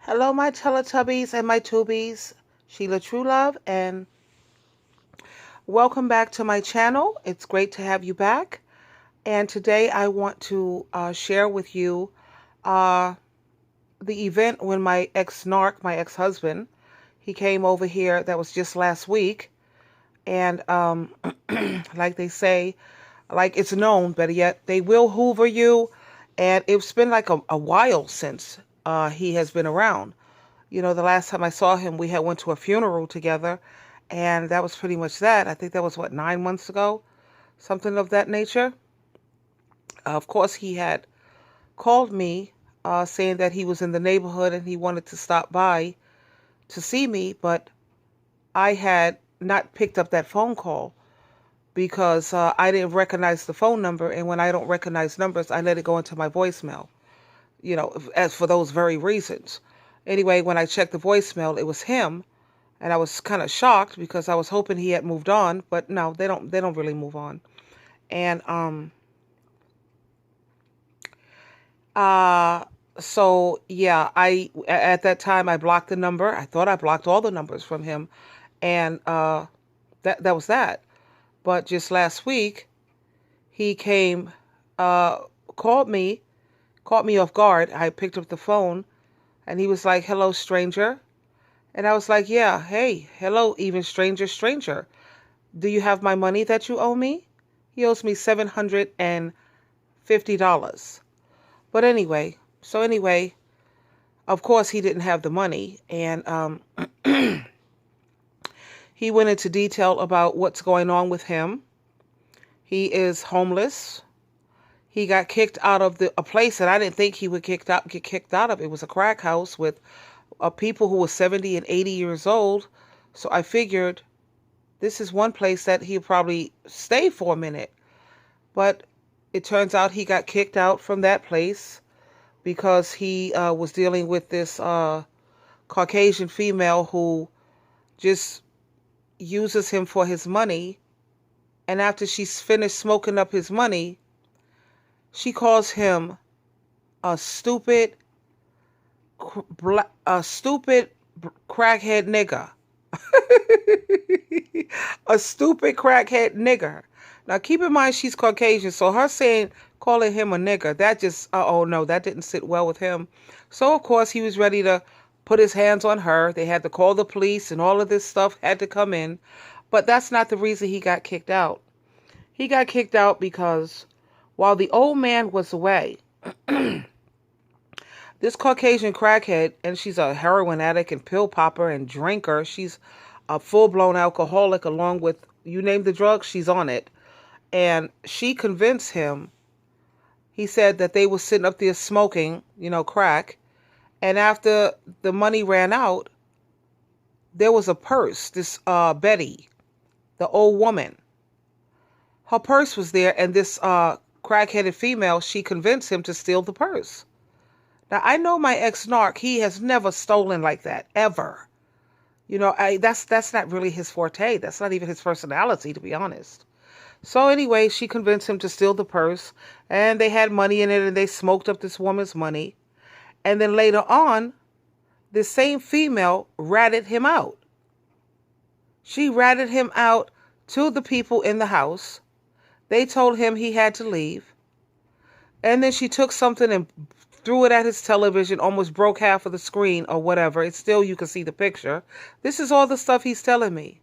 Hello, my Teletubbies and my Tubies. Sheila Truelove, and welcome back to my channel. It's great to have you back. And today I want to share with you uh, the event when my ex-narc, my ex-husband, he came over here. That was just last week. And like they say, like it's known, better yet, they will hoover you. And it's been like a while since he has been around. The last time I saw him, we had went to a funeral together, and that was pretty much that. I think that was, 9 months ago, something of that nature. Of course, he had called me saying that he was in the neighborhood and he wanted to stop by to see me, but I had not picked up that phone call because I didn't recognize the phone number, and when I don't recognize numbers, I let it go into my voicemail, as for those very reasons. Anyway, when I checked the voicemail, it was him, and I was kind of shocked because I was hoping he had moved on, but no, they don't really move on. And uh so yeah, I at that time I blocked the number. I thought I blocked all the numbers from him, and that was that. But just last week he came, uh called me, caught me off guard. I picked up the phone and he was like, "Hello, stranger." And I was like, "Yeah, hey, hello, even stranger, stranger. Do you have my money that you owe me?" He owes me $750. But anyway, of course he didn't have the money. And he went into detail about what's going on with him. He is homeless. He got kicked out of a place that I didn't think he would get kicked out of. It was a crack house with people who were 70 and 80 years old. So I figured this is one place that he'll probably stay for a minute. But it turns out he got kicked out from that place because he was dealing with this Caucasian female who just uses him for his money. And after she's finished smoking up his money, she calls him a stupid, a stupid crackhead nigger. A stupid crackhead nigger. Now keep in mind she's Caucasian, so her calling him a nigger, that just, oh no, that didn't sit well with him. So of course he was ready to put his hands on her. They had to call the police and all of this stuff had to come in. But that's not the reason he got kicked out. He got kicked out because while the old man was away, this Caucasian crackhead, and she's a heroin addict and pill popper and drinker. She's a full-blown alcoholic along with, you name the drug, she's on it. And she convinced him, he said that they were sitting up there smoking, crack. And after the money ran out, there was a purse, this Betty, the old woman. Her purse was there, and this crack-headed female, she convinced him to steal the purse. Now, I know my ex-narc, he has never stolen like that, ever. That's not really his forte. That's not even his personality, to be honest. So anyway, she convinced him to steal the purse, and they had money in it, and they smoked up this woman's money. And then later on, this same female ratted him out. She ratted him out to the people in the house. They told him he had to leave. And then she took something and threw it at his television, almost broke half of the screen or whatever. It's still, you can see the picture. This is all the stuff he's telling me.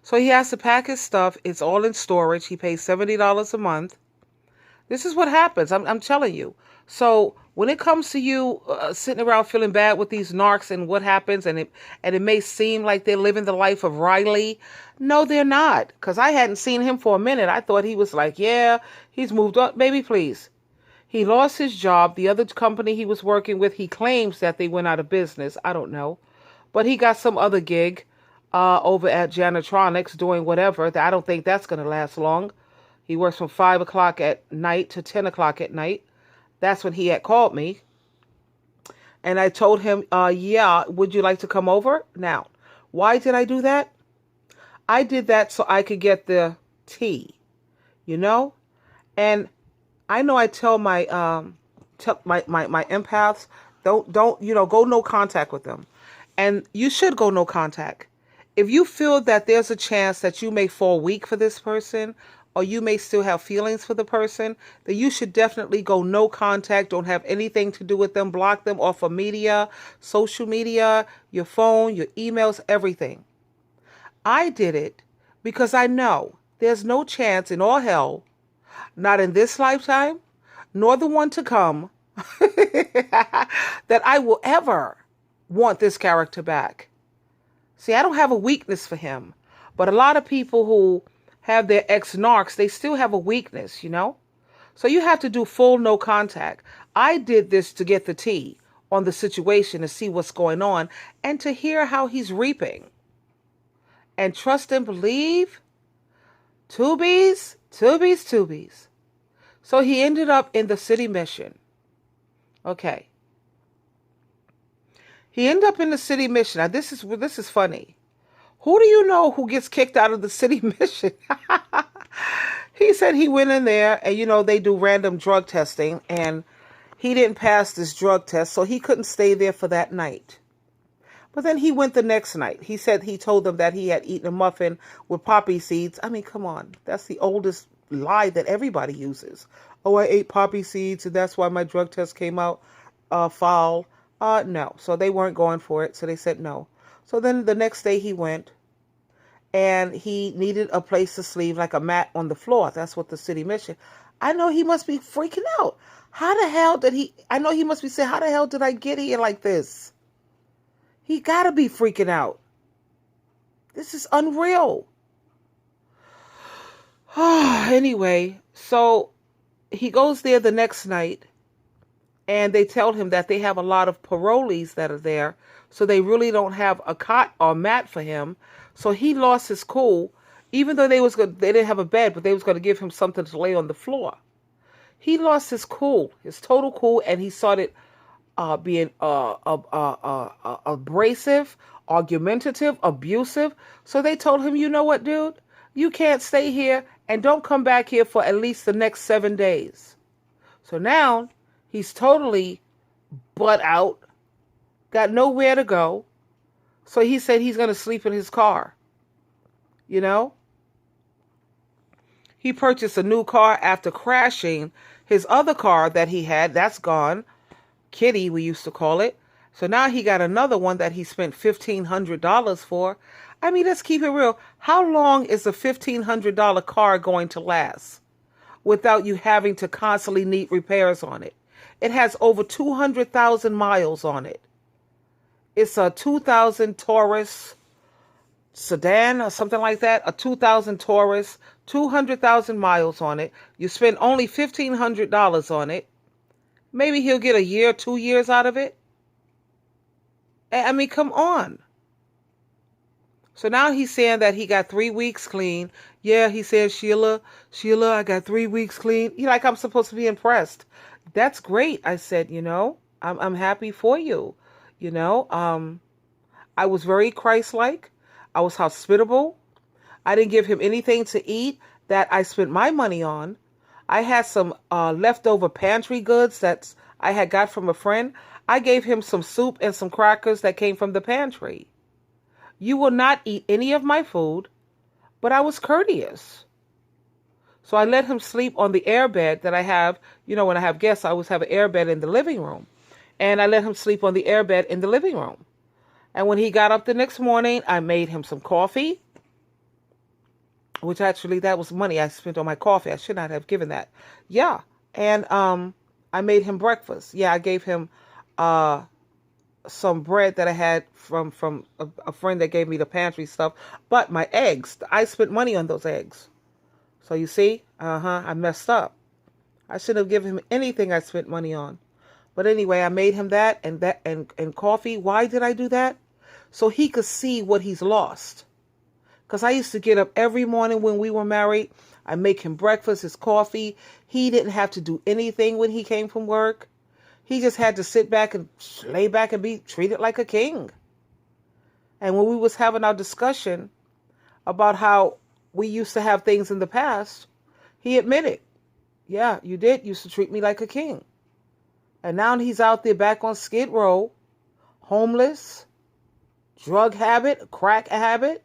So he has to pack his stuff. It's all in storage. He pays $70 a month. This is what happens. I'm telling you. So when it comes to you sitting around feeling bad with these narcs and what happens, and it may seem like they're living the life of Riley. No, they're not. Because I hadn't seen him for a minute. I thought he was like, yeah, he's moved on. Baby, please. He lost his job. The other company he was working with, he claims that they went out of business. I don't know. But he got some other gig over at Janitronics doing whatever. I don't think that's going to last long. He works from 5 o'clock at night to 10 o'clock at night. That's when he had called me. And I told him, yeah, would you like to come over? Now, why did I do that? I did that so I could get the tea, And I know I tell my my empaths Don't, go no contact with them. And you should go no contact. If you feel that there's a chance that you may fall weak for this person, or you may still have feelings for the person, then you should definitely go no contact. Don't have anything to do with them. Block them off of media, social media, your phone, your emails, everything. I did it because I know there's no chance in all hell, not in this lifetime, nor the one to come, that I will ever want this character back. See, I don't have a weakness for him, but a lot of people who have their ex-narcs, they still have a weakness. So you have to do full no contact. I did this to get the tea on the situation, to see what's going on, and to hear how he's reaping. And trust and believe, tubies, tubies, tubies. So he ended up in the city mission. Okay. He ended up in the city mission. Now this is funny. Who do you know who gets kicked out of the city mission? He said he went in there and they do random drug testing, and he didn't pass this drug test, so he couldn't stay there for that night. But then he went the next night. He said he told them that he had eaten a muffin with poppy seeds. I mean, come on. That's the oldest lie that everybody uses. Oh, I ate poppy seeds, and that's why my drug test came out foul. No. So they weren't going for it. So they said no. So then the next day he went, and he needed a place to sleep, like a mat on the floor. That's what the city mission. I know he must be freaking out. How the hell did he? I know he must be saying, how the hell did I get here like this? He got to be freaking out. This is unreal. Anyway, so he goes there the next night, and they tell him that they have a lot of parolees that are there, so they really don't have a cot or mat for him. So he lost his cool, even though they didn't have a bed, but they was going to give him something to lay on the floor. He lost his cool, his total cool, and he started being abrasive, argumentative, abusive. So they told him, you know what, dude? You can't stay here, and don't come back here for at least the next 7 days. So now he's totally butt out, got nowhere to go. So he said he's going to sleep in his car. He purchased a new car after crashing his other car that he had. That's gone. Kitty, we used to call it. So now he got another one that he spent $1,500 for. I mean, let's keep it real. How long is a $1,500 car going to last without you having to constantly need repairs on it? It has over 200,000 miles on it. It's a 2000 Taurus sedan or something like that. A 2000 Taurus, 200,000 miles on it. You spend only $1,500 on it. Maybe he'll get a year, 2 years out of it. I mean, come on. So now he's saying that he got 3 weeks clean. Yeah, he said, Sheila, I got 3 weeks clean. Like I'm supposed to be impressed. That's great. I said, I'm happy for you. I was very Christ-like. I was hospitable. I didn't give him anything to eat that I spent my money on. I had some leftover pantry goods that I had got from a friend. I gave him some soup and some crackers that came from the pantry. You will not eat any of my food, but I was courteous. So I let him sleep on the airbed that I have. When I have guests, I always have an airbed in the living room. And I let him sleep on the airbed in the living room. And when he got up the next morning, I made him some coffee, which actually that was money I spent on my coffee. I should not have given that. Yeah. And I made him breakfast. Yeah, I gave him some bread that I had from a friend that gave me the pantry stuff. But my eggs, I spent money on those eggs. So you see, I messed up. I shouldn't have given him anything I spent money on. But anyway, I made him that and coffee. Why did I do that? So he could see what he's lost. Because I used to get up every morning when we were married. I make him breakfast, his coffee. He didn't have to do anything when he came from work. He just had to sit back and lay back and be treated like a king. And when we was having our discussion about how we used to have things in the past, he admitted, yeah, you did used to treat me like a king. And now he's out there back on Skid Row, homeless, drug habit, crack habit.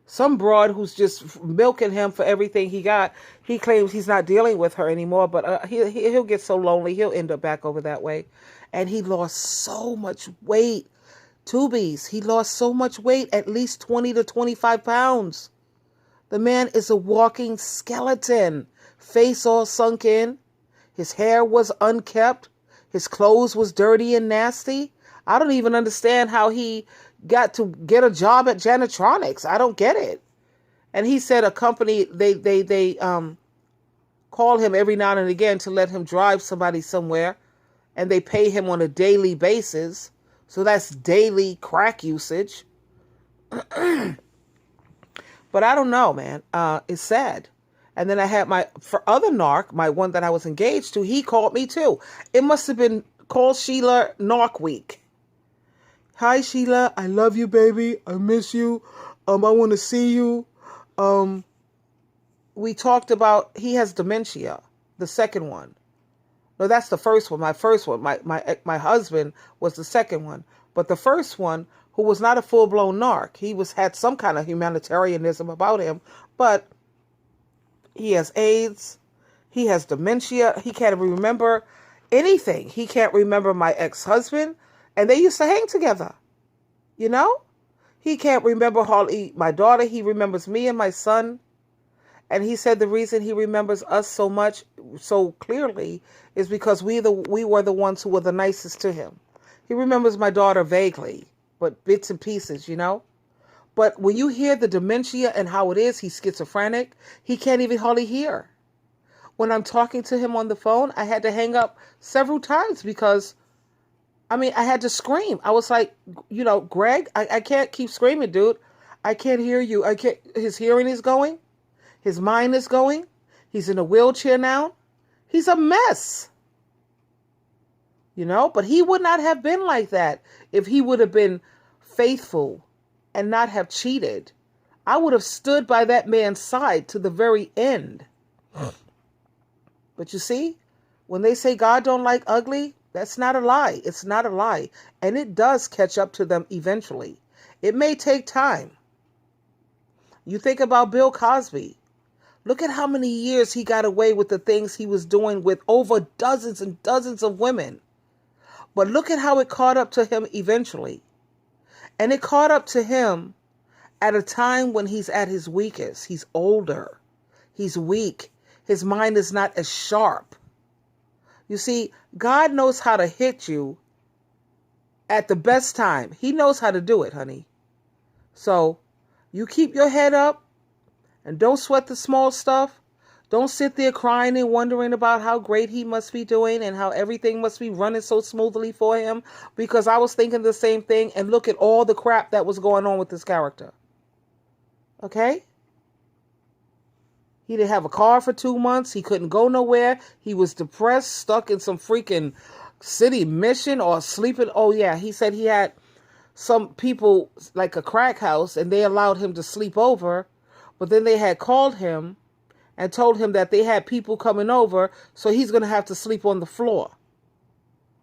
Some broad who's just milking him for everything he got. He claims he's not dealing with her anymore, but he'll get so lonely, he'll end up back over that way. And he lost so much weight. Tubies, he lost so much weight, at least 20 to 25 pounds. The man is a walking skeleton. Face all sunk in. His hair was unkept. His clothes was dirty and nasty. I don't even understand how he got to get a job at Janitronics. I don't get it. And he said a company, they call him every now and again to let him drive somebody somewhere, and they pay him on a daily basis. So that's daily crack usage. But I don't know, man. It's sad. And then I had my other narc, my one that I was engaged to, he called me too. It must have been called Sheila Narc Week. Hi, Sheila. I love you, baby. I miss you. I want to see you. We talked about, he has dementia, the second one. No, that's the first one. My first one. My husband was the second one. But the first one, who was not a full-blown narc, he had some kind of humanitarianism about him, but he has AIDS. He has dementia. He can't remember anything. He can't remember my ex-husband. And they used to hang together. You know? He can't remember hardly my daughter. He remembers me and my son. And he said the reason he remembers us so much, so clearly, is because we were the ones who were the nicest to him. He remembers my daughter vaguely, but bits and pieces, you know? But when you hear the dementia and how it is, he's schizophrenic, he can't even hardly hear. When I'm talking to him on the phone, I had to hang up several times because, I had to scream. I was like, Greg, I can't keep screaming, dude. I can't hear you. His hearing is going. His mind is going. He's in a wheelchair now. He's a mess. But he would not have been like that if he would have been faithful and not have cheated. I would have stood by that man's side to the very end. But you see, when they say God don't like ugly, that's not a lie. It's not a lie. And it does catch up to them eventually. It may take time. You think about Bill Cosby. Look at how many years he got away with the things he was doing with over dozens and dozens of women. But look at how it caught up to him eventually. And it caught up to him at a time when he's at his weakest. He's older. He's weak. His mind is not as sharp. You see, God knows how to hit you at the best time. He knows how to do it, honey. So you keep your head up and don't sweat the small stuff. Don't sit there crying and wondering about how great he must be doing and how everything must be running so smoothly for him, because I was thinking the same thing, and look at all the crap that was going on with this character. Okay? He didn't have a car for 2 months. He couldn't go nowhere. He was depressed, stuck in some freaking city mission or sleeping. Oh, yeah. He said he had some people, like a crack house, and they allowed him to sleep over. But then they had called him and told him that they had people coming over, so he's going to have to sleep on the floor.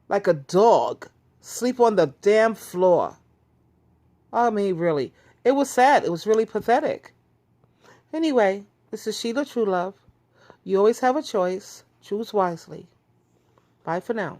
Like a dog. Sleep on the damn floor. Really. It was sad. It was really pathetic. Anyway, this is Sheila True Love. You always have a choice. Choose wisely. Bye for now.